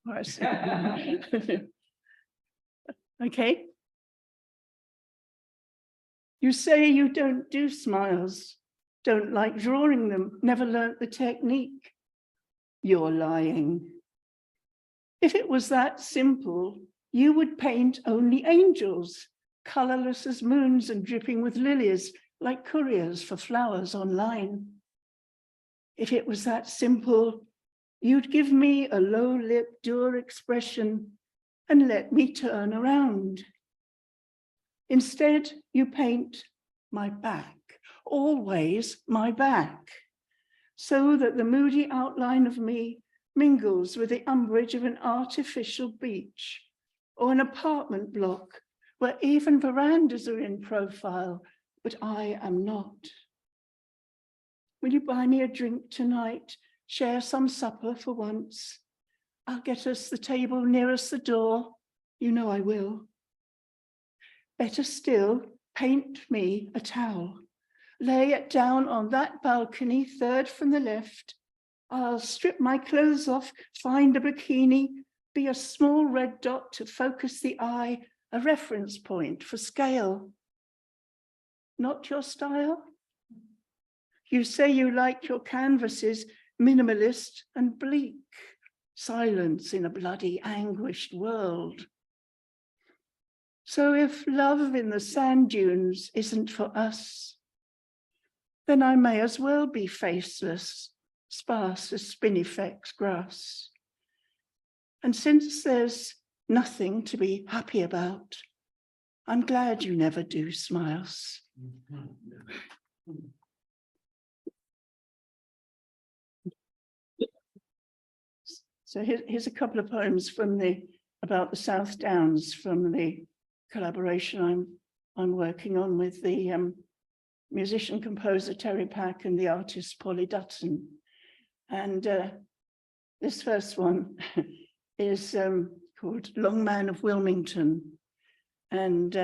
course. Okay. You say you don't do smiles, don't like drawing them, never learnt the technique. You're lying. If it was that simple, you would paint only angels, colourless as moons and dripping with lilies, like couriers for flowers online. If it was that simple, you'd give me a low-lipped, dour expression and let me turn around. Instead, you paint my back, always my back, so that the moody outline of me mingles with the umbrage of an artificial beach or an apartment block where even verandas are in profile, but I am not. Will you buy me a drink tonight? Share some supper for once? I'll get us the table nearest the door. You know I will. Better still, paint me a towel. Lay it down on that balcony, third from the left. I'll strip my clothes off, find a bikini, be a small red dot to focus the eye, a reference point for scale. Not your style? You say you like your canvases minimalist and bleak, silence in a bloody, anguished world. So if love in the sand dunes isn't for us, then I may as well be faceless, sparse as spinifex grass. And since there's nothing to be happy about, I'm glad you never do smiles. So here's a couple of poems from about the South Downs from the collaboration I'm working on with the musician composer Terry Pack and the artist Polly Dutton. And this first one is called Long Man of Wilmington. And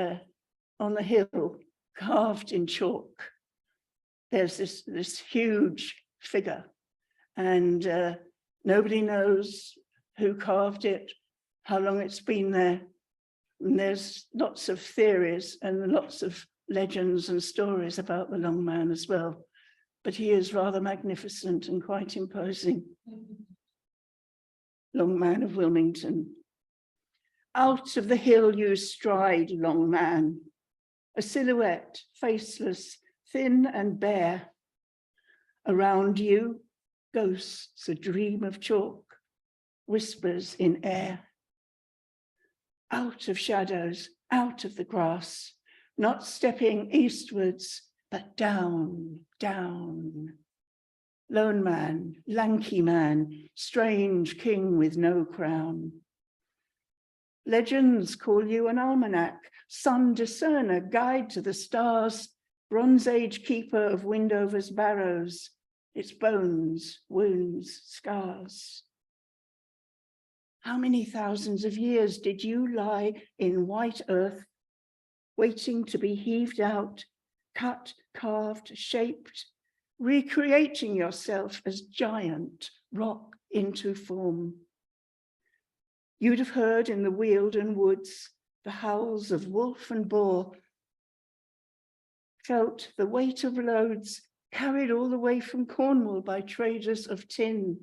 on the hill, carved in chalk, there's this huge figure, and nobody knows who carved it, how long it's been there. And there's lots of theories and lots of legends and stories about the long man as well. But he is rather magnificent and quite imposing. Long Man of Wilmington. Out of the hill you stride, long man, a silhouette, faceless, thin and bare. Around you, ghosts, a dream of chalk, whispers in air. Out of shadows, out of the grass, not stepping eastwards, but down, down. Lone man, lanky man, strange king with no crown. Legends call you an almanac, sun discerner, guide to the stars, Bronze Age keeper of Windover's barrows, its bones, wounds, scars. How many thousands of years did you lie in white earth, waiting to be heaved out, cut, carved, shaped, recreating yourself as giant rock into form? You'd have heard in the Wealden woods the howls of wolf and boar, felt the weight of loads carried all the way from Cornwall by traders of tin.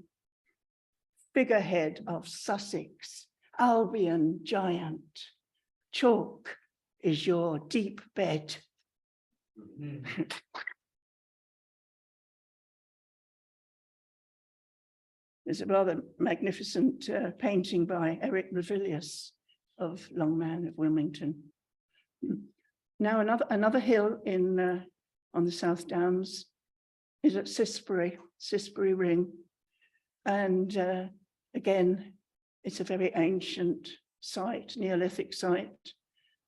Figurehead of Sussex, Albion giant, chalk is your deep bed. There's a rather magnificent painting by Eric Revilius of Long Man of Wilmington. Now another hill on the South Downs is at Sisbury Ring. And again, it's a very ancient site, Neolithic site.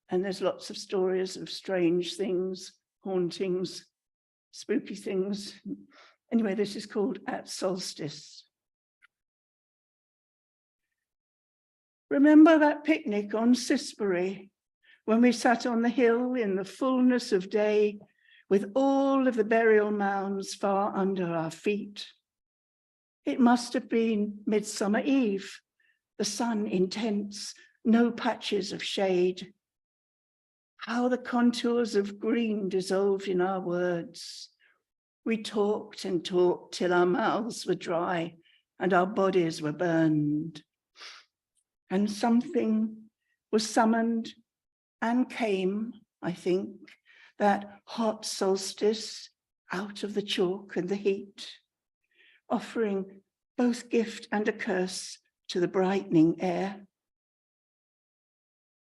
And there's lots of stories of strange things, hauntings, spooky things. Anyway, this is called At Solstice. Remember that picnic on Sisbury, when we sat on the hill in the fullness of day, with all of the burial mounds far under our feet? It must have been Midsummer Eve, the sun intense, no patches of shade. How the contours of green dissolved in our words. We talked and talked till our mouths were dry and our bodies were burned. And something was summoned and came, I think, that hot solstice out of the chalk and the heat, offering both gift and a curse to the brightening air.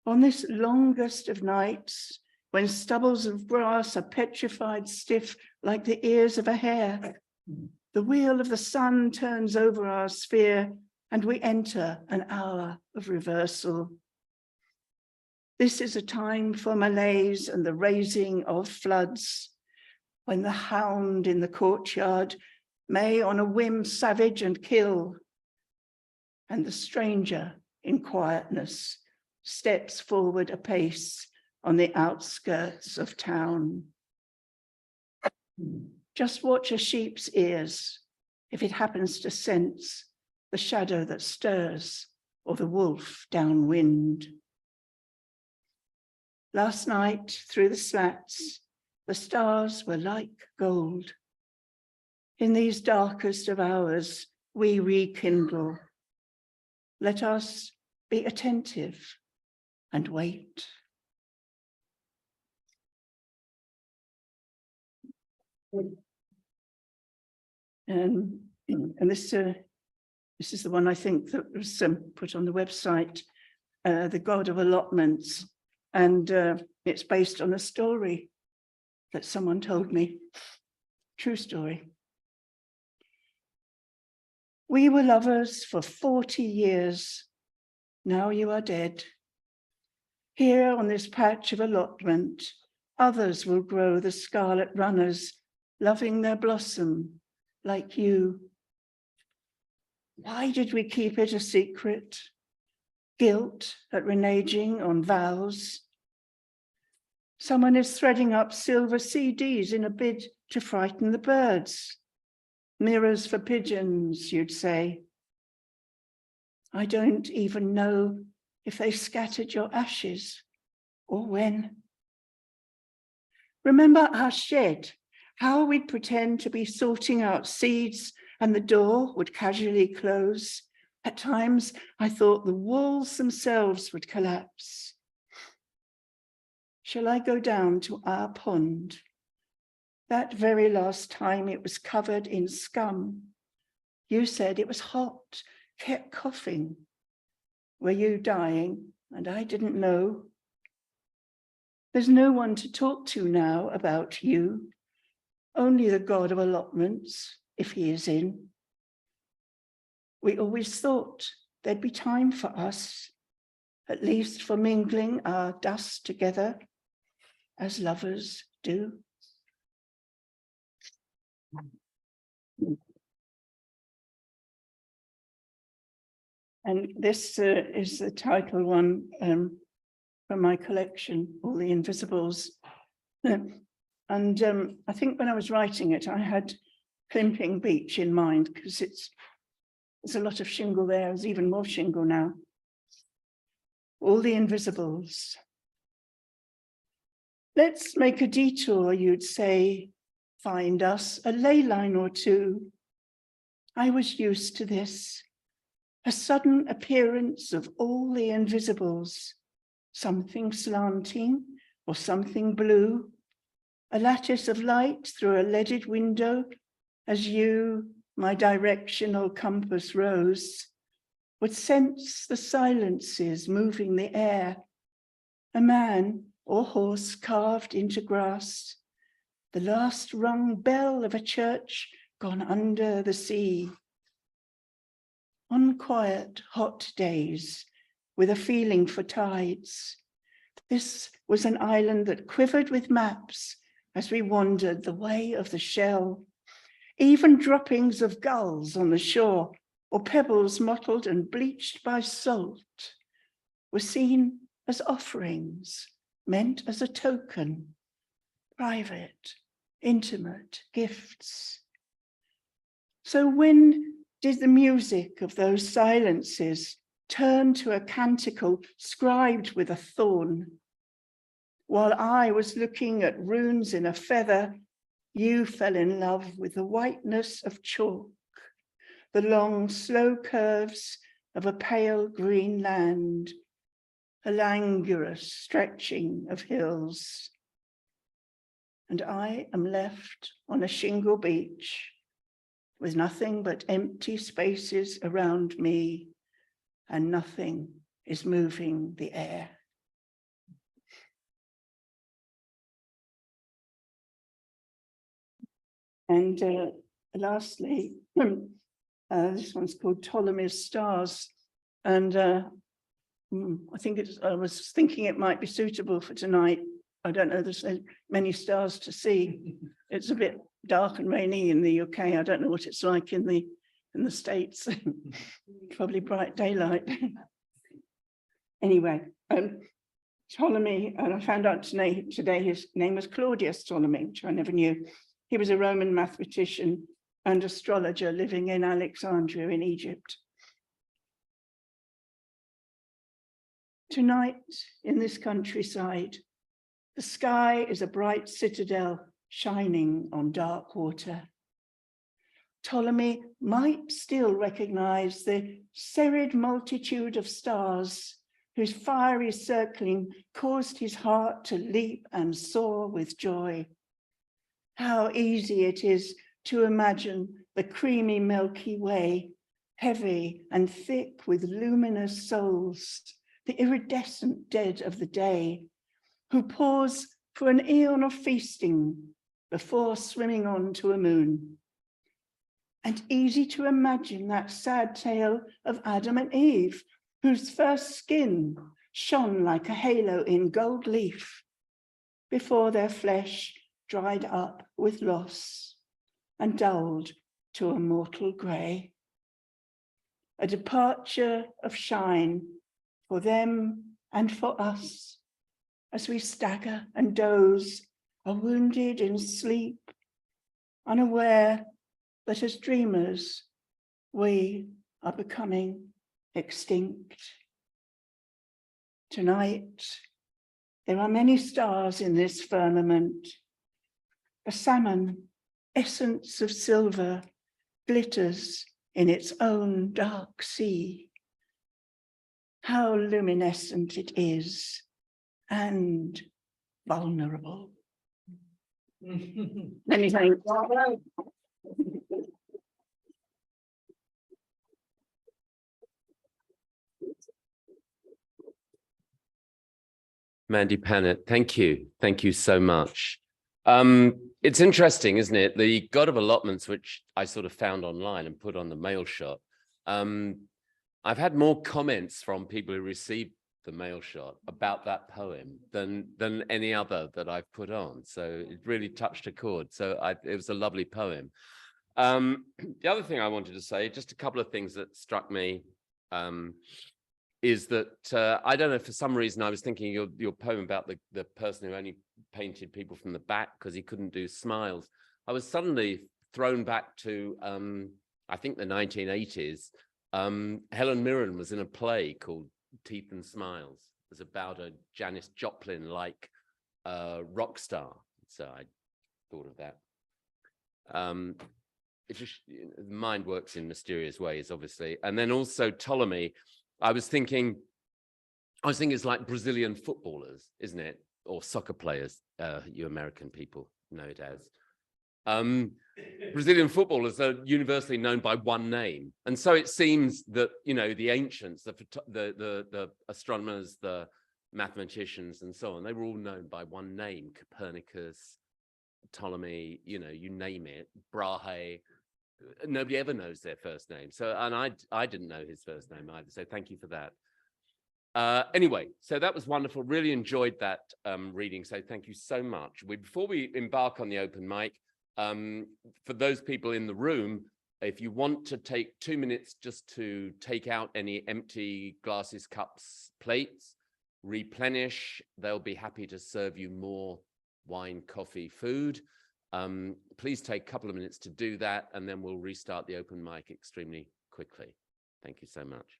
On this longest of nights, when stubbles of grass are petrified stiff like the ears of a hare, the wheel of the sun turns over our sphere and we enter an hour of reversal. This is a time for malaise and the raising of floods, when the hound in the courtyard may on a whim savage and kill, and the stranger in quietness steps forward apace on the outskirts of town. Just watch a sheep's ears if it happens to sense the shadow that stirs or the wolf downwind. Last night, through the slats, the stars were like gold. In these darkest of hours, we rekindle. Let us be attentive and wait. And this is the one I think that was put on the website, The God of Allotments. And it's based on a story that someone told me, true story. We were lovers for 40 years. Now you are dead. Here on this patch of allotment, others will grow the scarlet runners, loving their blossom like you. Why did we keep it a secret? Guilt at reneging on vows. Someone is threading up silver CDs in a bid to frighten the birds. Mirrors for pigeons, you'd say. I don't even know if they scattered your ashes or when. Remember our shed, how we'd pretend to be sorting out seeds and the door would casually close. At times, I thought the walls themselves would collapse. Shall I go down to our pond? That very last time it was covered in scum. You said it was hot, kept coughing. Were you dying? And I didn't know. There's no one to talk to now about you. Only the God of Allotments, if he is in. We always thought there'd be time for us, at least for mingling our dust together, as lovers do. And this is the title one from my collection, All the Invisibles. And I think when I was writing it, I had Climping Beach in mind because there's a lot of shingle there. There's even more shingle now. All the Invisibles. Let's make a detour, you'd say. Find us a ley line or two. I was used to this. A sudden appearance of all the invisibles, something slanting or something blue, a lattice of light through a leaded window as you, my directional compass rose, would sense the silences moving the air, a man or horse carved into grass, the last rung bell of a church gone under the sea. On quiet, hot days, with a feeling for tides, this was an island that quivered with maps as we wandered the way of the shell, even droppings of gulls on the shore or pebbles mottled and bleached by salt were seen as offerings, meant as a token, private, intimate gifts. So when did the music of those silences turned to a canticle scribed with a thorn. While I was looking at runes in a feather, you fell in love with the whiteness of chalk, the long, slow curves of a pale green land, a languorous stretching of hills. And I am left on a shingle beach with nothing but empty spaces around me, and nothing is moving the air. And lastly, this one's called Ptolemy's Stars. And I was thinking it might be suitable for tonight. I don't know, there's so many stars to see. It's a bit dark and rainy in the UK. I don't know what it's like in the States. Probably bright daylight. Anyway, Ptolemy, and I found out today his name was Claudius Ptolemy, which I never knew. He was a Roman mathematician and astrologer living in Alexandria in Egypt. Tonight, in this countryside, the sky is a bright citadel shining on dark water. Ptolemy might still recognize the serried multitude of stars whose fiery circling caused his heart to leap and soar with joy. How easy it is to imagine the creamy Milky Way, heavy and thick with luminous souls, the iridescent dead of the day, who pause for an aeon of feasting before swimming on to a moon. And easy to imagine that sad tale of Adam and Eve, whose first skin shone like a halo in gold leaf before their flesh dried up with loss and dulled to a mortal grey. A departure of shine for them and for us, as we stagger and doze, are wounded in sleep, unaware that as dreamers, we are becoming extinct. Tonight, there are many stars in this firmament. A salmon, essence of silver, glitters in its own dark sea. How luminescent it is, and vulnerable. Many thanks. Mandy Pannett, thank you. Thank you so much. It's interesting, isn't it? The God of Allotments, which I sort of found online and put on the mail shot. I've had more comments from people who received the mail shot about that poem than any other that I've put on. So it really touched a chord. So it was a lovely poem. The other thing I wanted to say, just a couple of things that struck me, is that I don't know, for some reason I was thinking your poem about the person who only painted people from the back because he couldn't do smiles. I was suddenly thrown back to I think the 1980s. Helen Mirren was in a play called Teeth and Smiles. It was about a Janis Joplin-like rock star. So I thought of that. It just, the mind works in mysterious ways, obviously. And then also Ptolemy, I was thinking it's like Brazilian footballers, isn't it? Or soccer players, you American people know it as. Brazilian footballers are universally known by one name. And so it seems that, you know, the ancients, the astronomers, the mathematicians and so on, they were all known by one name: Copernicus, Ptolemy, you know, you name it, Brahe. Nobody ever knows their first name. So, and I didn't know his first name either. So thank you for that. Anyway, so that was wonderful. Really enjoyed that reading. So thank you so much. Before we embark on the open mic, for those people in the room, if you want to take 2 minutes just to take out any empty glasses, cups, plates, replenish, they'll be happy to serve you more wine, coffee, food. Please take a couple of minutes to do that, and then we'll restart the open mic extremely quickly. Thank you so much.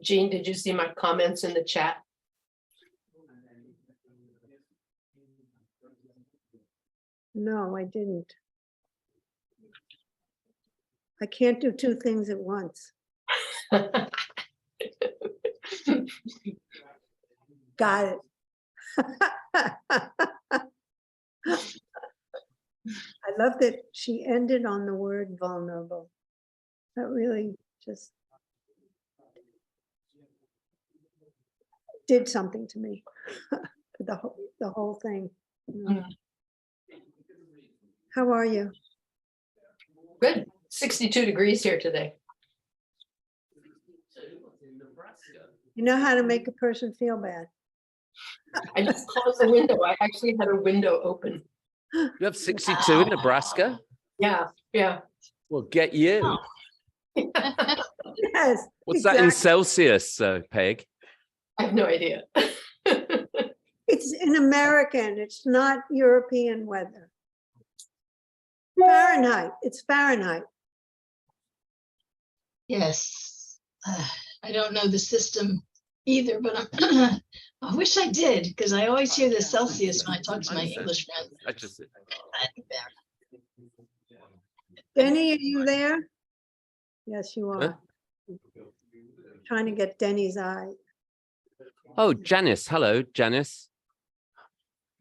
Jean, did you see my comments in the chat? No, I didn't. I can't do two things at once. Got it. I love that she ended on the word vulnerable. That really just did something to me. the whole thing. You know. How are you? Good. 62 degrees here today. You know how to make a person feel bad. I just closed the window. I actually had a window open. You have 62 in Nebraska? Yeah, yeah. Well, get you. Yes. What's that in Celsius, Peg? I have no idea. It's in American. It's not European weather. Fahrenheit. It's Fahrenheit. Yes, I don't know the system either, but I wish I did, because I always hear the Celsius when I talk to my English friends. I just Denny, are you there? Yes, you are. Trying to get Denny's eye. Oh, Janice. Hello, Janice.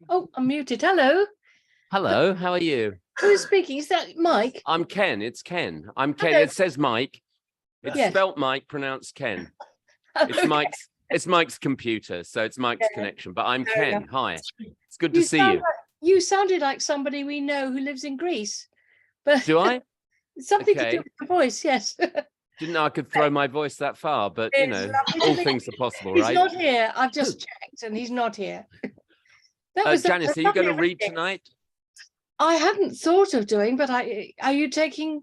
Oh, I'm muted. Hello. Hello, how are you? Who's speaking? Is that Mike? I'm Ken. It's Ken. I'm Ken. Hello. It says Mike. It's Yes. spelt Mike, pronounced Ken. It's Okay. Mike's computer, so it's Mike's Yeah. connection. But I'm Fair Ken. enough. Hi. It's good to see sound you. like- you sounded like somebody we know who lives in Greece. But Do I? something to Okay. do with your voice, yes. Didn't know I could throw my voice that far, but you It's know, lovely to all meet things are possible, He's right? not here. I've just checked and he's not here. That Janice, are you going to lovely read reading. tonight? I hadn't thought of doing, but are you taking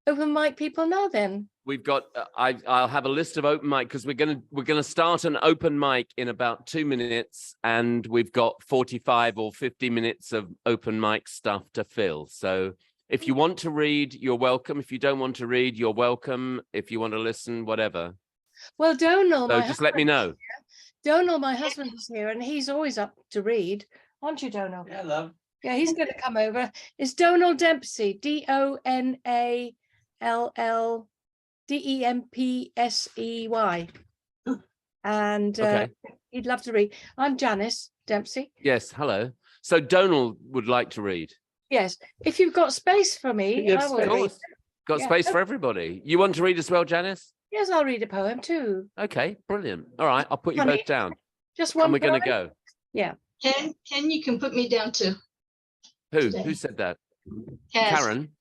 open mic people now then? We've got. I'll have a list of open mic because we're gonna start an open mic in about 2 minutes, and we've got 45 or 50 minutes of open mic stuff to fill. So if you want to read, you're welcome. If you don't want to read, you're welcome. If you want to listen, whatever. Well, Donal, So just let me know. Donal, my husband, is here and he's always up to read. Aren't you, Donal? Yeah, love. Yeah, he's going to come over. It's Donal Dempsey, DonalDempsey. And Okay. he'd love to read. I'm Janice Dempsey. Yes. Hello. So Donal would like to read. Yes, if you've got space for me, Yes, I will of read. course. Got Yeah. space for everybody. You want to read as well, Janice? Yes, I'll read a poem too. Okay, brilliant. All right, I'll put you Funny. both down. Just one. And we're going to poem? go. Yeah. Ken, you can put me down too. Who Today. said that? Kaz. Karen.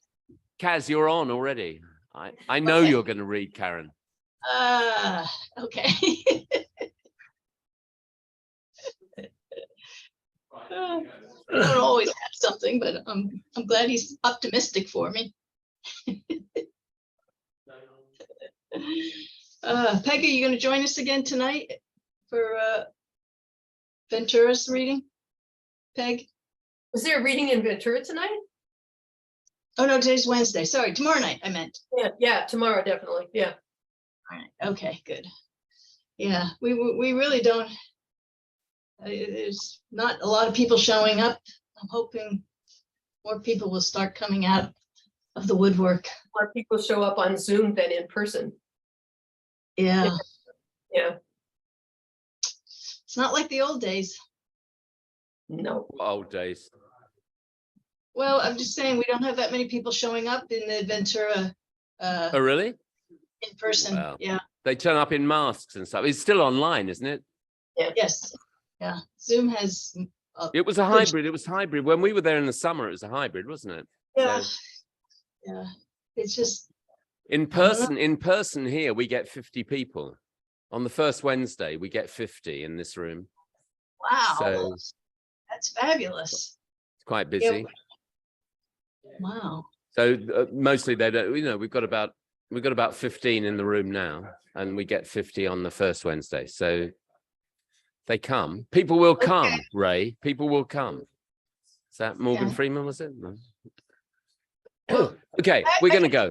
Kaz, you're on already. I know Okay. you're going to read, Karen. Okay. I don't always have something, but I'm glad he's optimistic for me. Peg, are you going to join us again tonight for Ventura's reading? Peg? Was there a reading in Ventura tonight? Oh, no, today's Wednesday. Sorry, tomorrow night, I meant. Yeah, tomorrow, definitely. Yeah. All right. Okay, good. Yeah, we really don't. There's not a lot of people showing up. I'm hoping more people will start coming out of the woodwork. More people show up on Zoom than in person. Yeah. Yeah. It's not like the old days. No. Old days. Well, I'm just saying, we don't have that many people showing up in the Ventura Oh, really? in person. Wow. Yeah, They turn up in masks and stuff. It's still online, isn't it? yes, yeah. Zoom has. It was a hybrid. It was hybrid. When we were there in the summer, it was a hybrid, wasn't it? Yeah, So yeah. It's just, in person here, we get 50 people. On the first Wednesday, we get 50 in this room. wow, So that's fabulous. it's quite busy. Wow. So mostly they don't, you know, we've got about 15 in the room now, and we get 50 on the first Wednesday. So they come. People will come, Ray. People will come. Is that Morgan Freeman, was it? No. Okay, we're going to go.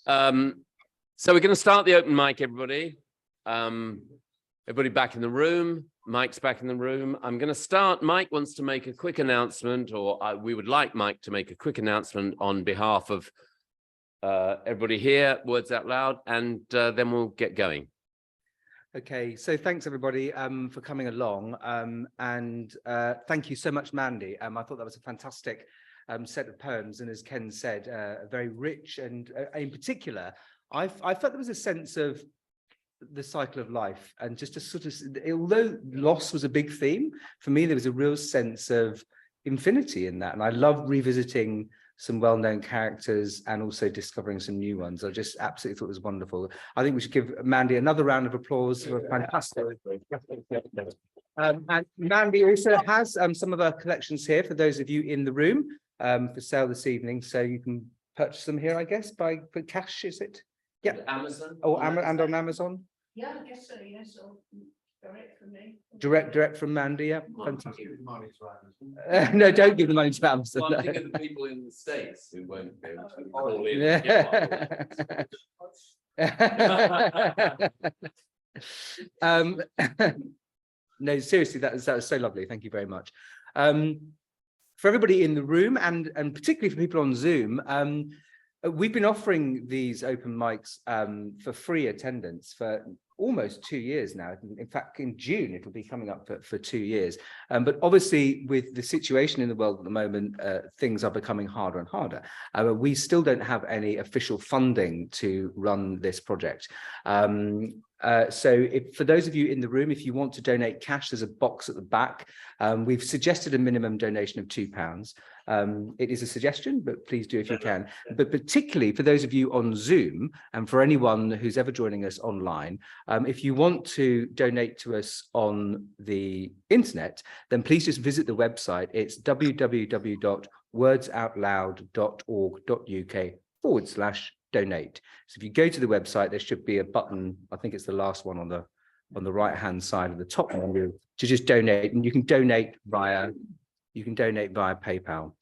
So we're going to start the open mic, everybody. Everybody back in the room. Mike's back in the room. I'm going to start. Mike wants to make a quick announcement, or we would like Mike to make a quick announcement on behalf of everybody here, Words Out Loud, and then we'll get going. Okay, so thanks everybody for coming along, and thank you so much, Mandy. I thought that was a fantastic set of poems, and as Ken said, very rich, and in particular, I felt there was a sense of the cycle of life, and just a sort of, although loss was a big theme, for me there was a real sense of infinity in that, and I love revisiting some well-known characters and also discovering some new ones. I just absolutely thought it was wonderful. I think we should give Mandy another round of applause for a fantastic. And Mandy also has some of our collections here for those of you in the room for sale this evening, so you can purchase them here, I guess, for cash, is it? Yeah. Amazon. Oh, and on Amazon. Yeah, I guess so, yes, or direct from me. Direct from Mandy, yeah. Fantastic. No, don't give the money to Amazon. Well, I'm No. thinking of the people in the States who won't be able to call in. Yeah. No, seriously, that was so lovely. Thank you very much. For everybody in the room, and particularly for people on Zoom, we've been offering these open mics for free attendance for almost 2 years now. In fact, in June, it'll be coming up for 2 years. But obviously, with the situation in the world at the moment, things are becoming harder and harder. We still don't have any official funding to run this project. So for those of you in the room, if you want to donate cash, there's a box at the back. We've suggested a minimum donation of £2. It is a suggestion, but please do if you can. But particularly for those of you on Zoom, and for anyone who's ever joining us online, if you want to donate to us on the internet, then please just visit the website. It's www.wordsoutloud.org.uk/donate. So if you go to the website, there should be a button, I think it's the last one on the right hand side of the top menu, to just donate, and you can donate via PayPal.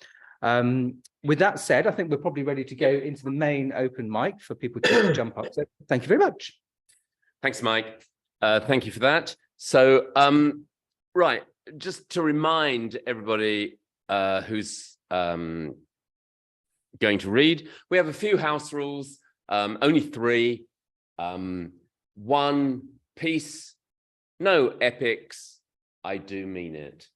With that said, I think we're probably ready to go into the main open mic for people to jump up. So thank you very much. Thanks, Mike. Thank you for that. So, right, just to remind everybody who's going to read, we have a few house rules, only 3. 1 piece, no epics. I do mean it.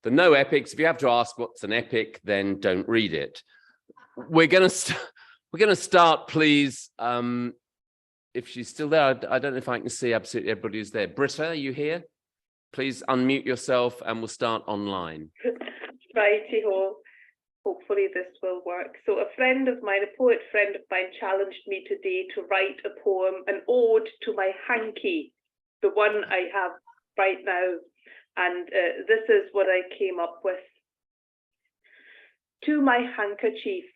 The no epics, if you have to ask what's an epic, then don't read it. We're going to start, please. If she's still there, I don't know if I can see absolutely everybody who's there. Britta, are you here? Please unmute yourself and we'll start online. Righty-ho. Hopefully this will work. So a friend of mine, a poet friend of mine, challenged me today to write a poem, an ode to my hanky, the one I have right now. And this is what I came up with. To my handkerchief,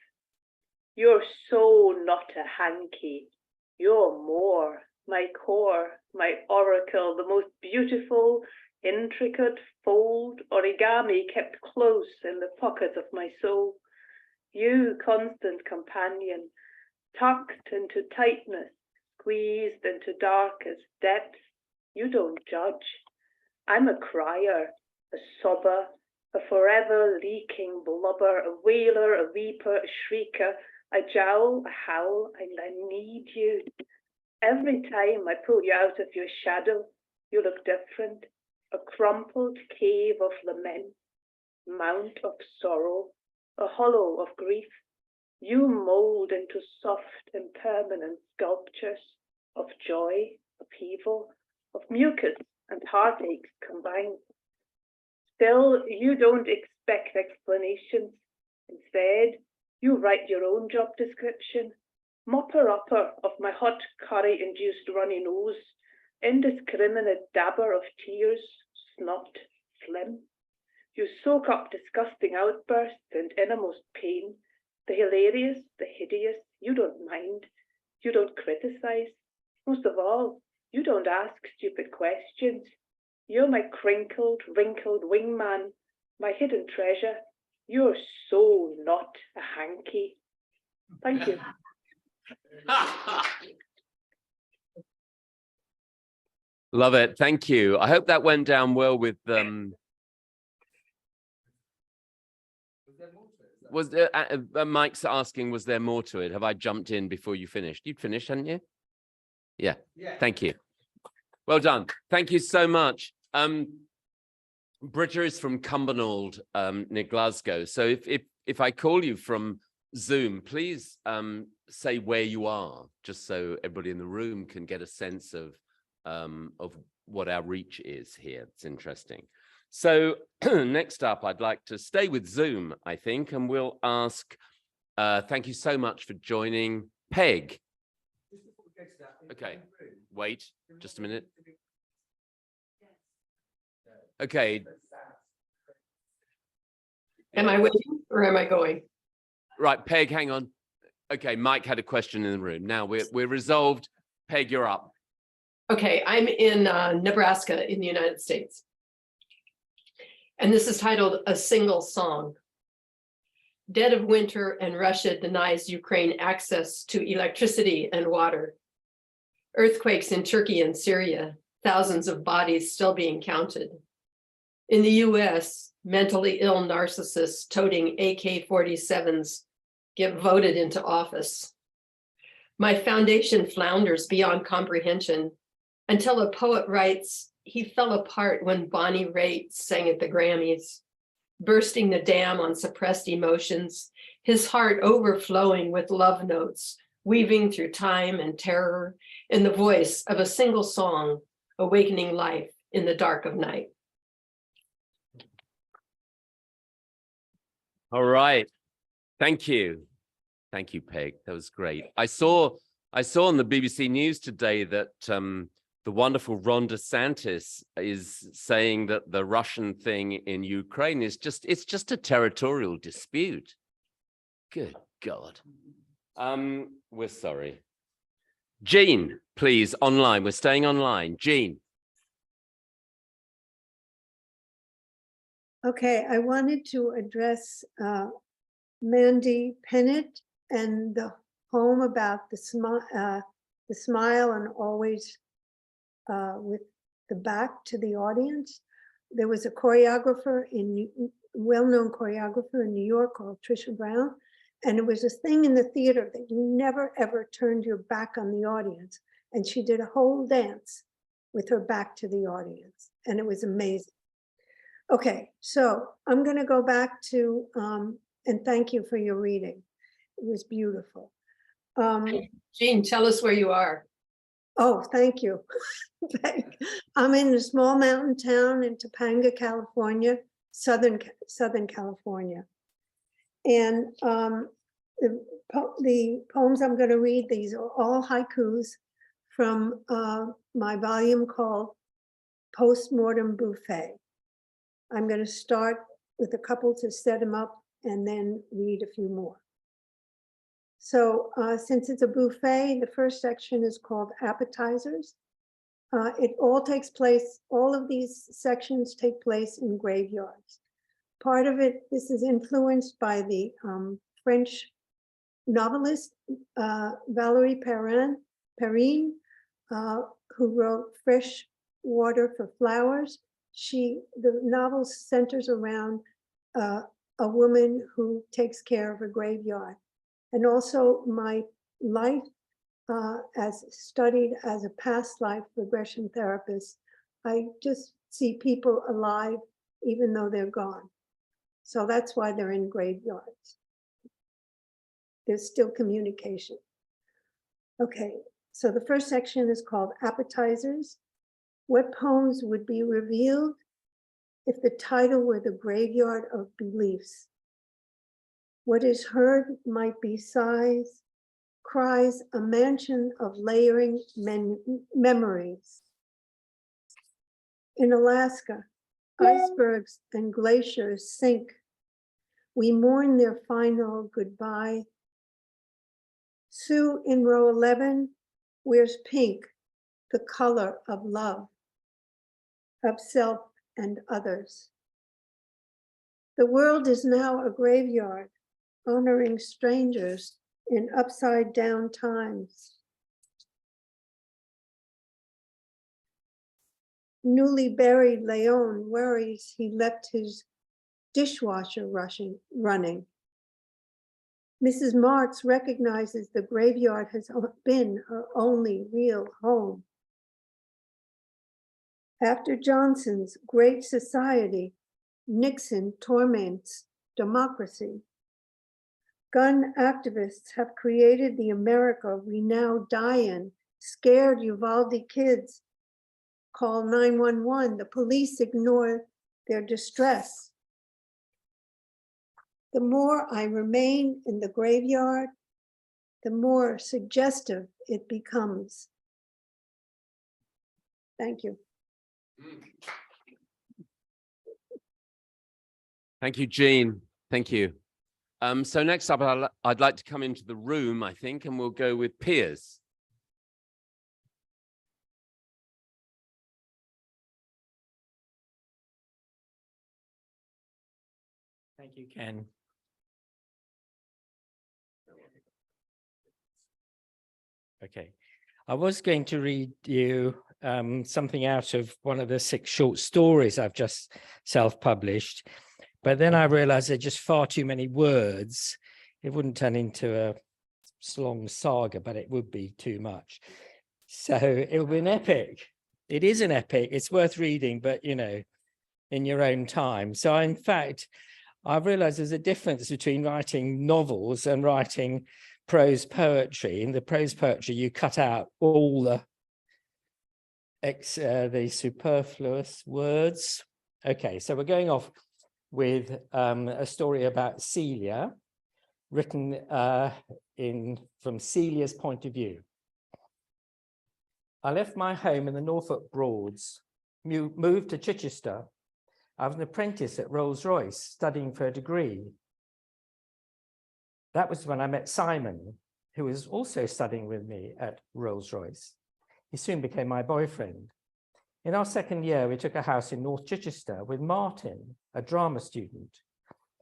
you're so not a hanky. You're more, my core, my oracle, the most beautiful, intricate fold origami kept close in the pocket of my soul. You, constant companion, tucked into tightness, squeezed into darkest depths, you don't judge. I'm a crier, a sobber, a forever leaking blubber, a wailer, a weeper, a shrieker, a jowl, a howl, and I need you. Every time I pull you out of your shadow, You look different, a crumpled cave of lament, mount of sorrow, a hollow of grief. You mold into soft, impermanent sculptures of joy, upheaval, of mucus and heartaches combined. Still, you don't expect explanations. Instead, you write your own job description. Mopper-upper of my hot curry-induced runny nose, indiscriminate dabber of tears, snot, phlegm. You soak up disgusting outbursts and innermost pain, the hilarious, the hideous. You don't mind. You don't criticize. Most of all, you don't ask stupid questions. You're my crinkled, wrinkled wingman, my hidden treasure. You're so not a hanky. Thank you. Love it. Thank you. I hope that went down well with Was there, Mike's asking, was there more to it? Have I jumped in before you finished? You'd finished, hadn't you? Yeah. Thank you. Well done. Thank you so much. Britta is from Cumbernauld, near Glasgow. So if I call you from Zoom, please say where you are, just so everybody in the room can get a sense of what our reach is here. It's interesting. So next up, I'd like to stay with Zoom, I think, and we'll ask, thank you so much for joining, Peg. Okay, wait just a minute. Okay. Am I waiting or am I going? Right, Peg, hang on. Okay, Mike had a question in the room. Now we're resolved. Peg, you're up. Okay, I'm in Nebraska in the United States. And this is titled A Single Song. Dead of winter and Russia denies Ukraine access to electricity and water. Earthquakes in Turkey and Syria, thousands of bodies still being counted. In the US, mentally ill narcissists toting AK-47s get voted into office. My foundation flounders beyond comprehension until a poet writes, he fell apart when Bonnie Raitt sang at the Grammys, bursting the dam on suppressed emotions, his heart overflowing with love notes, weaving through time and terror in the voice of a single song, awakening life in the dark of night. All right. Thank you. Thank you, Peg. That was great. I saw on the BBC News today that the wonderful Ron DeSantis is saying that the Russian thing in Ukraine is it's just a territorial dispute. Good God. We're sorry. Jean, please, online. We're staying online. Jean. Okay, I wanted to address Mandy Pannett and the poem about the smile and always with the back to the audience. There was a choreographer, well-known choreographer in New York called Trisha Brown, and it was a thing in the theater that you never ever turned your back on the audience. And she did a whole dance with her back to the audience, and it was amazing. Okay, so I'm going to go back to, and thank you for your reading. It was beautiful. Jean, tell us where you are. Oh, thank you. I'm in a small mountain town in Topanga, California, Southern California. And the poems I'm going to read, these are all haikus from my volume called Postmortem Buffet. I'm going to start with a couple to set them up and then read a few more. So since it's a buffet, the first section is called Appetizers. It all takes place, all of these sections take place in graveyards. Part of it, this is influenced by the French novelist Valérie Perrine, who wrote Fresh Water for Flowers. The novel centers around a woman who takes care of a graveyard. And also my life as studied as a past life regression therapist I just see people alive even though they're gone. So that's why they're in graveyards. There's still communication. Okay, so the first section is called Appetizers. What poems would be revealed if the title were The Graveyard of Beliefs? What is heard might be sighs, cries, a mansion of layering memories. In Alaska, icebergs and glaciers sink. We mourn their final goodbye. Sue in row 11 wears pink, the color of love, of self and others. The world is now a graveyard, honoring strangers in upside down times. Newly buried Leon worries he left his dishwasher running. Mrs. Marks recognizes the graveyard has been her only real home. After Johnson's Great Society, Nixon torments democracy. Gun activists have created the America we now die in. Scared Uvalde kids call 911. The police ignore their distress. The more I remain in the graveyard, the more suggestive it becomes. Thank you. Thank you, Jean. Thank you. So next up, I'd like to come into the room, I think, and we'll go with Piers. Thank you, Ken. Okay, I was going to read you something out of one of the 6 short stories I've just self-published, but then I realized there are just far too many words. It wouldn't turn into a long saga, but it would be too much. So it will be an epic. It is an epic. It's worth reading, but you know, in your own time. So in fact, I've realized there's a difference between writing novels and writing prose poetry. In the prose poetry, you cut out all the superfluous words. Okay, so we're going off with a story about Celia, written from Celia's point of view. I left my home in the Norfolk Broads, moved to Chichester. I was an apprentice at Rolls-Royce, studying for a degree. That was when I met Simon, who was also studying with me at Rolls-Royce. He soon became my boyfriend. In our second year, we took a house in North Chichester with Martin, a drama student.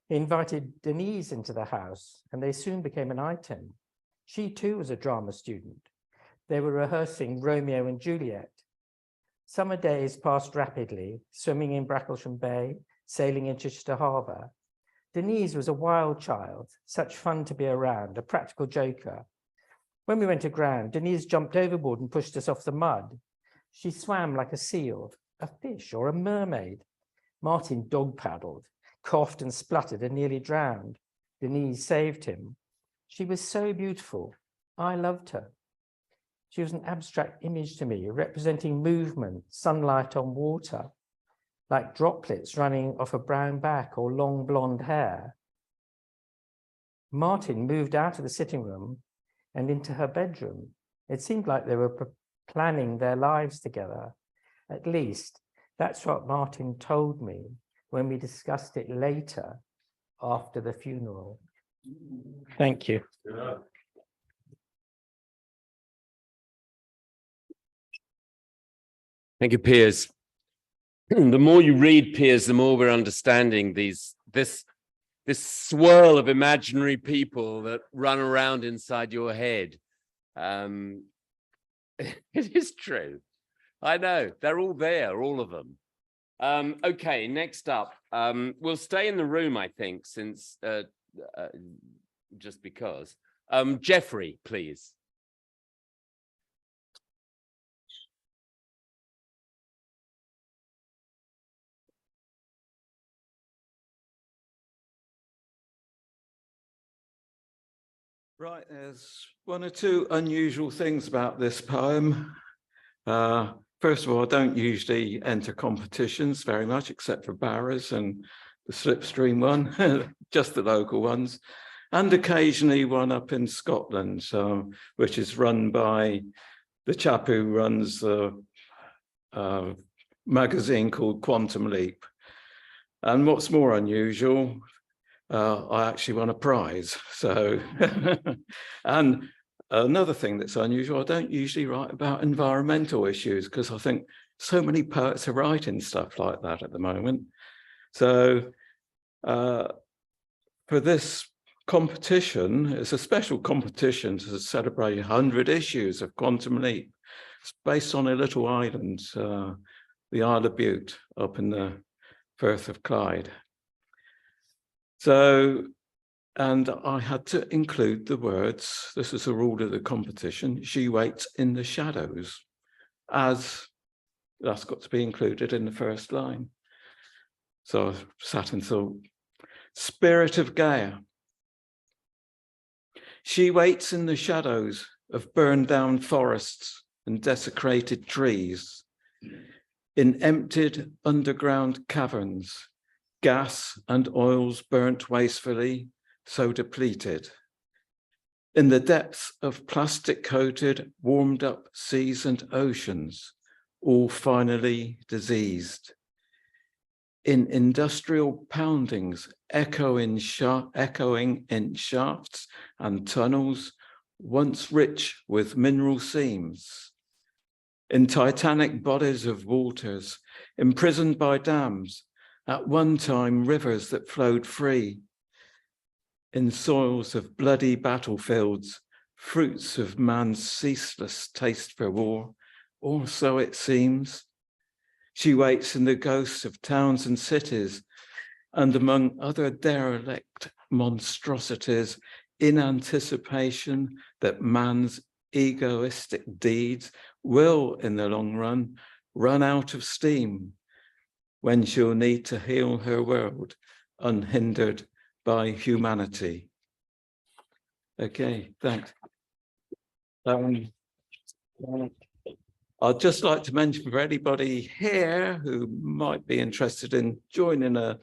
He invited Denise into the house, and they soon became an item. She too was a drama student. They were rehearsing Romeo and Juliet. Summer days passed rapidly, swimming in Bracklesham Bay, sailing in Chichester Harbour. Denise was a wild child, such fun to be around, a practical joker. When we went aground, Denise jumped overboard and pushed us off the mud. She swam like a seal, a fish, or a mermaid. Martin dog paddled, coughed and spluttered and nearly drowned. Denise saved him. She was so beautiful. I loved her. She was an abstract image to me, representing movement, sunlight on water, like droplets running off a brown back or long blonde hair. Martin moved out of the sitting room and into her bedroom. It seemed like they were planning their lives together. At least that's what Martin told me when we discussed it later after the funeral. Thank you. Yeah. Thank you, Piers. The more you read, Piers, the more we're understanding this swirl of imaginary people that run around inside your head. It is true. I know, they're all there, all of them. Okay, next up, we'll stay in the room, I think, since just because. Jeffrey, please. Right, there's one or two unusual things about this poem. First of all, I don't usually enter competitions very much, except for Barras and the Slipstream one, just the local ones, and occasionally one up in Scotland, which is run by the chap who runs the magazine called Quantum Leap. And what's more unusual, I actually won a prize. So, and another thing that's unusual, I don't usually write about environmental issues because I think so many poets are writing stuff like that at the moment. So for this competition, it's a special competition to celebrate 100 issues of Quantum Leap. It's based on a little island, the Isle of Bute, up in the Firth of Clyde. So, and I had to include the words, this is a rule of the competition, she waits in the shadows, as that's got to be included in the first line. So I sat and thought, spirit of Gaia. She waits in the shadows of burned down forests and desecrated trees, in emptied underground caverns, gas and oils burnt wastefully, so depleted. In the depths of plastic-coated, warmed-up seas and oceans, all finally diseased. In industrial poundings, echoing in shafts and tunnels, once rich with mineral seams. In titanic bodies of waters, imprisoned by dams, at one time rivers that flowed free. In soils of bloody battlefields, fruits of man's ceaseless taste for war, or so it seems. She waits in the ghosts of towns and cities, and among other derelict monstrosities, in anticipation that man's egoistic deeds will, in the long run out of steam, when she'll need to heal her world unhindered by humanity. Okay, thanks. I'd just like to mention for anybody here who might be interested in joining a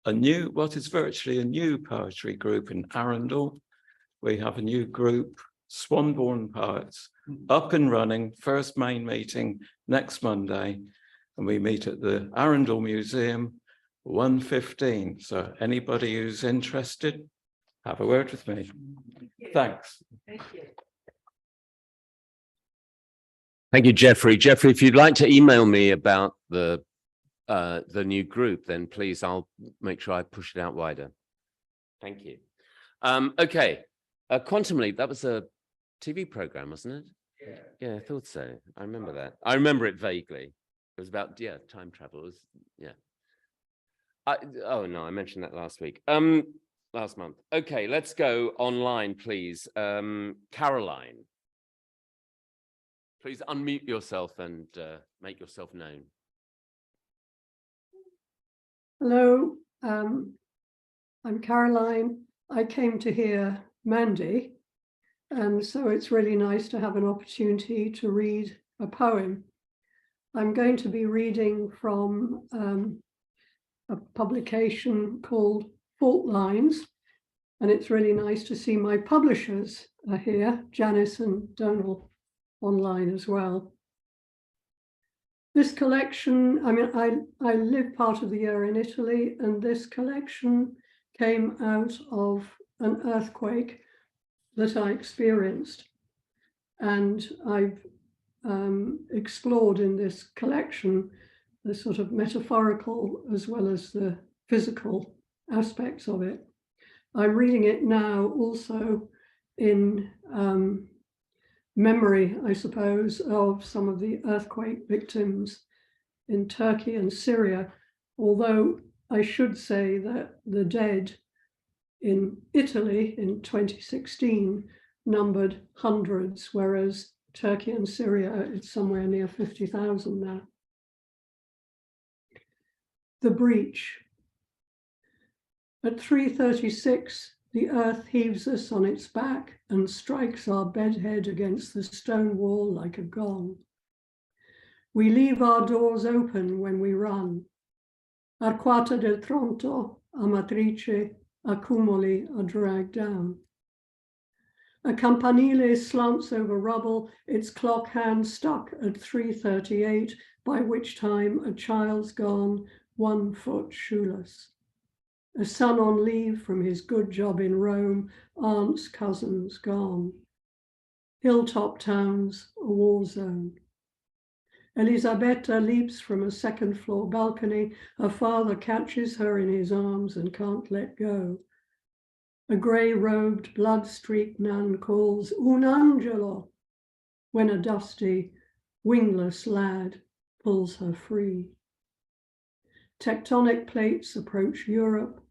new, what is virtually a new poetry group in Arundel. We have a new group, Swanborn Poets, up and running, first main meeting next Monday, and we meet at the Arundel Museum, 1:15. So anybody who's interested, have a word with me. Thanks. Thank you. Thank you, Jeffrey. Jeffrey, if you'd like to email me about the new group, then please, I'll make sure I push it out wider. Thank you. Okay, Quantum Leap, that was a TV program, wasn't it? Yeah, I thought so. I remember that. I remember it vaguely. It was about, yeah, time travel. It was, yeah. Oh, no, I mentioned that last week. Last month. Okay, let's go online, please. Caroline. Please unmute yourself and make yourself known. Hello, I'm Caroline. I came to hear Mandy, and so it's really nice to have an opportunity to read a poem. I'm going to be reading from a publication called Fault Lines, and it's really nice to see my publishers are here, Janice and Donal, online as well. This collection, I mean, I live part of the year in Italy, and this collection came out of an earthquake that I experienced. And I've explored in this collection the sort of metaphorical as well as the physical aspects of it. I'm reading it now also in memory, I suppose, of some of the earthquake victims in Turkey and Syria, although I should say that the dead in Italy in 2016 numbered hundreds, whereas Turkey and Syria, it's somewhere near 50,000 now. The breach. At 3:36, The earth heaves us on its back and strikes our bedhead against the stone wall like a gong. We leave our doors open when we run. Arquata del Tronto, Amatrice, Accumuli are dragged down. A campanile slants over rubble, its clock hand stuck at 3:38, by which time a child's gone, 1 foot shoeless. A son on leave from his good job in Rome, aunt's cousins gone. Hilltop towns, a war zone. Elisabetta leaps from a second-floor balcony. Her father catches her in his arms and can't let go. A grey-robed, blood-streaked nun calls "Un angelo" when a dusty, wingless lad pulls her free. Tectonic plates approach Europe.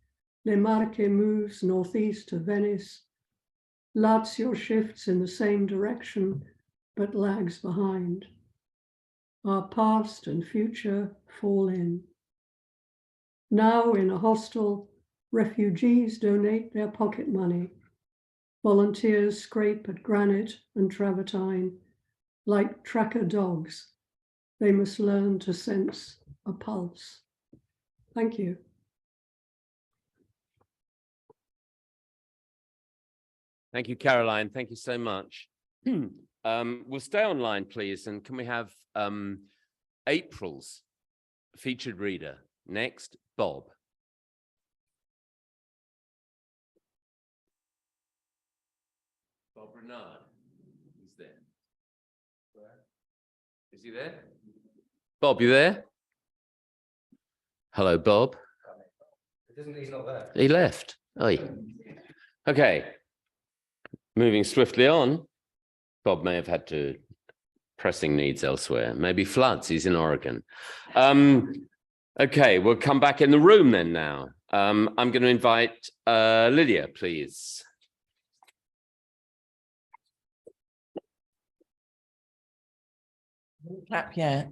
Le Marche moves northeast to Venice. Lazio shifts in the same direction, but lags behind. Our past and future fall in. Now in a hostel, refugees donate their pocket money. Volunteers scrape at granite and travertine. Like tracker dogs, they must learn to sense a pulse. Thank you. Thank you, Caroline. Thank you so much. We'll stay online, please. And can we have April's featured reader? Next, Bob. Bob Renard. He's there. Is he there? Bob, you there? Hello, Bob. He's not there. He left. Oh, okay. Moving swiftly on. Bob may have had to pressing needs elsewhere. Maybe floods. He's in Oregon. Okay, we'll come back in the room then now. I'm going to invite Lydia, please. Clap yet.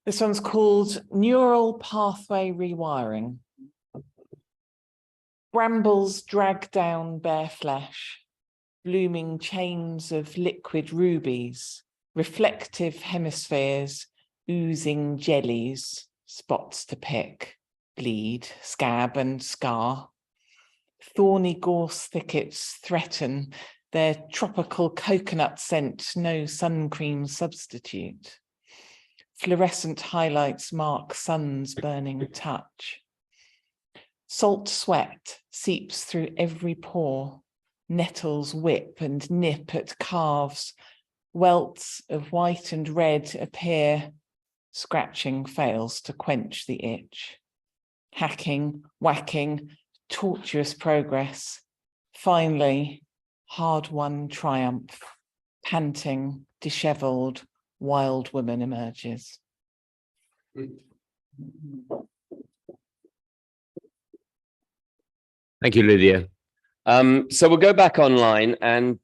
This one's called Neural Pathway Rewiring. Brambles drag down bare flesh, blooming chains of liquid rubies, reflective hemispheres, oozing jellies, spots to pick, bleed, scab and scar. Thorny gorse thickets threaten, their tropical coconut scent no sun cream substitute. Fluorescent highlights mark sun's burning touch. Salt sweat seeps through every pore. Nettles whip and nip at calves. Welts of white and red appear. Scratching fails to quench the itch. Hacking, whacking, tortuous progress. Finally, hard-won triumph. Panting, dishevelled, wild woman emerges. Thank you, Lydia. So we'll go back online and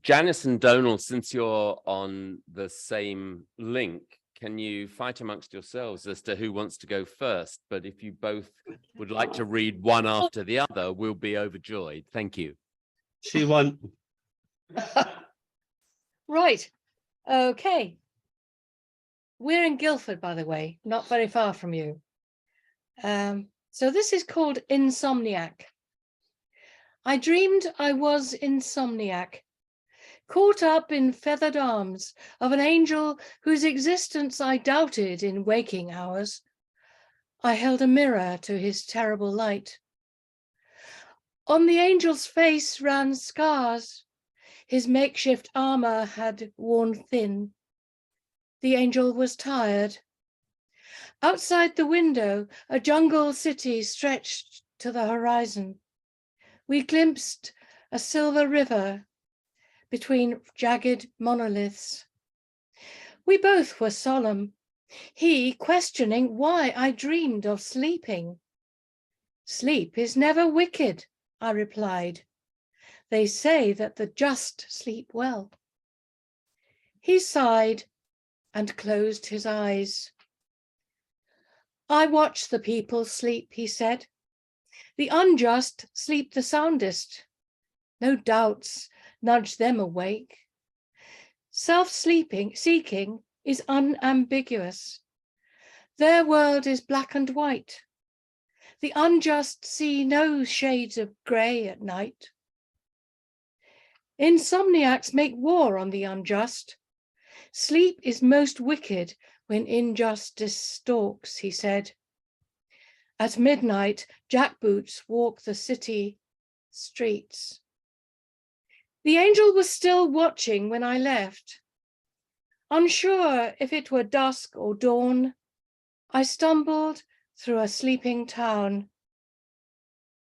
Janice and Donald, since you're on the same link, can you fight amongst yourselves as to who wants to go first? But if you both would like to read one after the other, we'll be overjoyed. Thank you. She won. Right. Okay. We're in Guildford, by the way, not very far from you. So this is called Insomniac. I dreamed I was insomniac, caught up in feathered arms of an angel whose existence I doubted in waking hours. I held a mirror to his terrible light. On the angel's face ran scars. His makeshift armor had worn thin. The angel was tired. Outside the window, a jungle city stretched to the horizon. We glimpsed a silver river between jagged monoliths. We both were solemn, he questioning why I dreamed of sleeping. Sleep is never wicked, I replied. They say that the just sleep well. He sighed and closed his eyes. I watch the people sleep, he said. The unjust sleep the soundest. No doubts nudge them awake. Seeking is unambiguous. Their world is black and white. The unjust see no shades of grey at night. Insomniacs make war on the unjust. Sleep is most wicked when injustice stalks, he said. At midnight, jackboots walk the city streets. The angel was still watching when I left. Unsure if it were dusk or dawn, I stumbled through a sleeping town.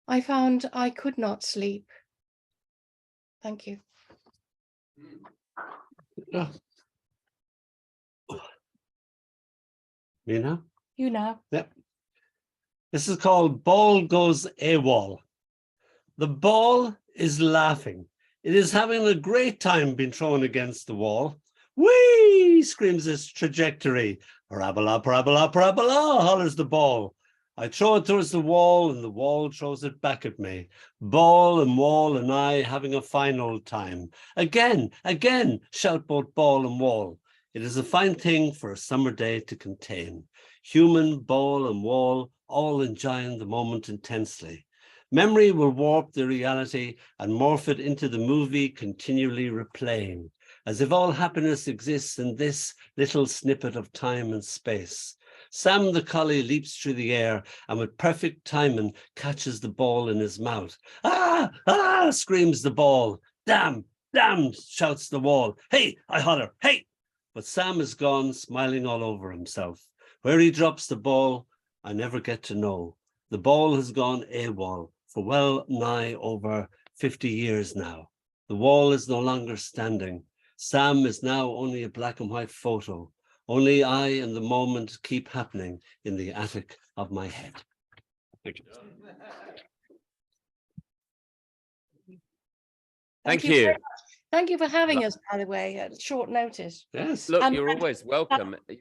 I found I could not sleep. Thank you. Me now? You now. Yep. This is called Ball Goes AWOL. The ball is laughing. It is having a great time being thrown against the wall. Whee! Screams its trajectory. Parabola, parabola, parabola, hollers the ball. I throw it towards the wall and the wall throws it back at me. Ball and wall and I having a fine old time. Again, again, shout both ball and wall. It is a fine thing for a summer day to contain. Human, ball and wall all enjoying the moment intensely. Memory will warp the reality and morph it into the movie continually replaying, as if all happiness exists in this little snippet of time and space. Sam the collie leaps through the air and with perfect timing catches the ball in his mouth. Ah, ah, screams the ball. Damn, damn, shouts the wall. Hey, I holler, hey. But Sam is gone, smiling all over himself. Where he drops the ball, I never get to know. The ball has gone AWOL for well nigh over 50 years now. The wall is no longer standing. Sam is now only a black and white photo. Only I and the moment keep happening in the attic of my head. Thank you. Thank very you. much. Thank you for having us, by the way, at short notice. Yes. Look, you're always welcome. I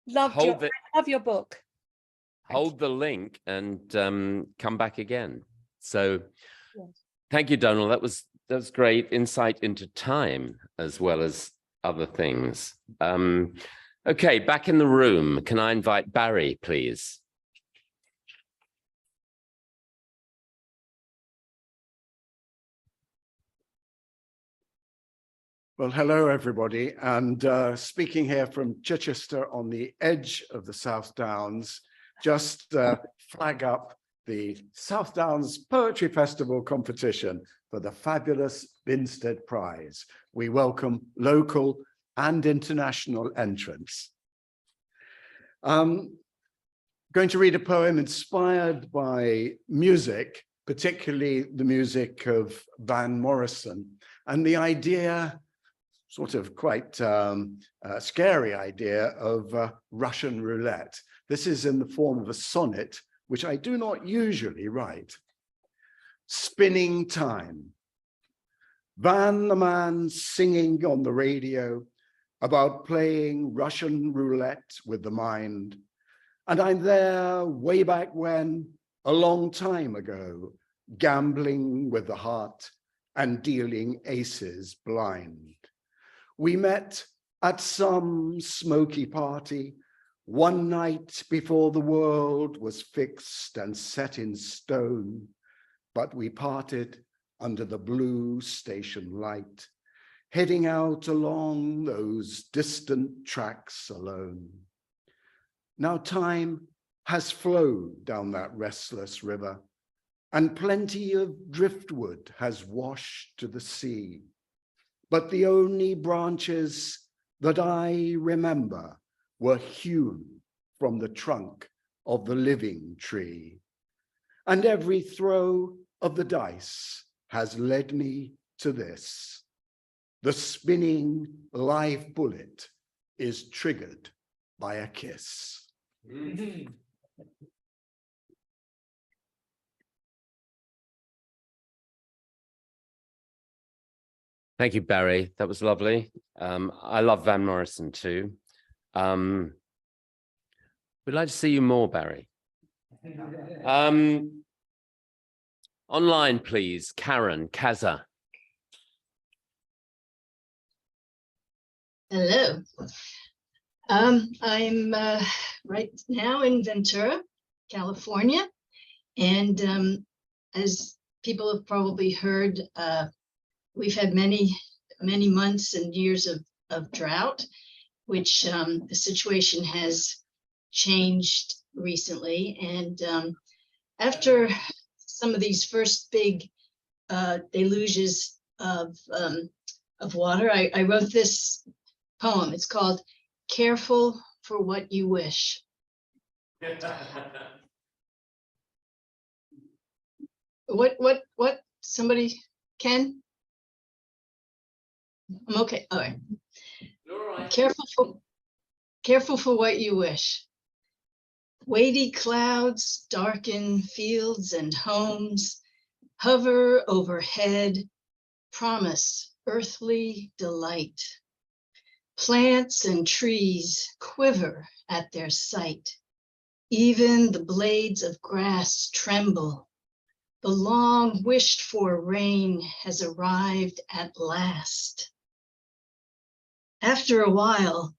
love your book. Hold the link and come back again. So Yes. thank you, Donald. That was great insight into time as well as other things. Okay, back in the room. Can I invite Barry, please? Well, hello, everybody. And speaking here from Chichester on the edge of the South Downs, just flag up the South Downs Poetry Festival competition for the fabulous Binstead Prize. We welcome local and international entrants. I'm going to read a poem inspired by music, particularly the music of Van Morrison, and the idea, sort of quite scary idea of Russian roulette. This is in the form of a sonnet, which I do not usually write. Spinning time. Van the man singing on the radio about playing Russian roulette with the mind. And I'm there way back when, a long time ago, gambling with the heart and dealing aces blind. We met at some smoky party one night before the world was fixed and set in stone, but we parted under the blue station light, heading out along those distant tracks alone. Now time has flowed down that restless river, and plenty of driftwood has washed to the sea. But the only branches that I remember were hewn from the trunk of the living tree. And every throw of the dice has led me to this. The spinning live bullet is triggered by a kiss. Thank you, Barry. That was lovely. I love Van Morrison too. We'd like to see you more, Barry. Online, please, Karen, Kaza. Hello. I'm right now in Ventura, California. And as people have probably heard, we've had many months and years of drought, which the situation has changed recently. And after some of these first big deluges of water, I wrote this poem. It's called Careful for What You Wish. What? Somebody can? I'm okay. All right. You're all right. Careful for what you wish. Weighty clouds darken fields and homes, hover overhead, promise earthly delight. Plants and trees quiver at their sight. Even the blades of grass tremble. The long wished for rain has arrived at last. After a while,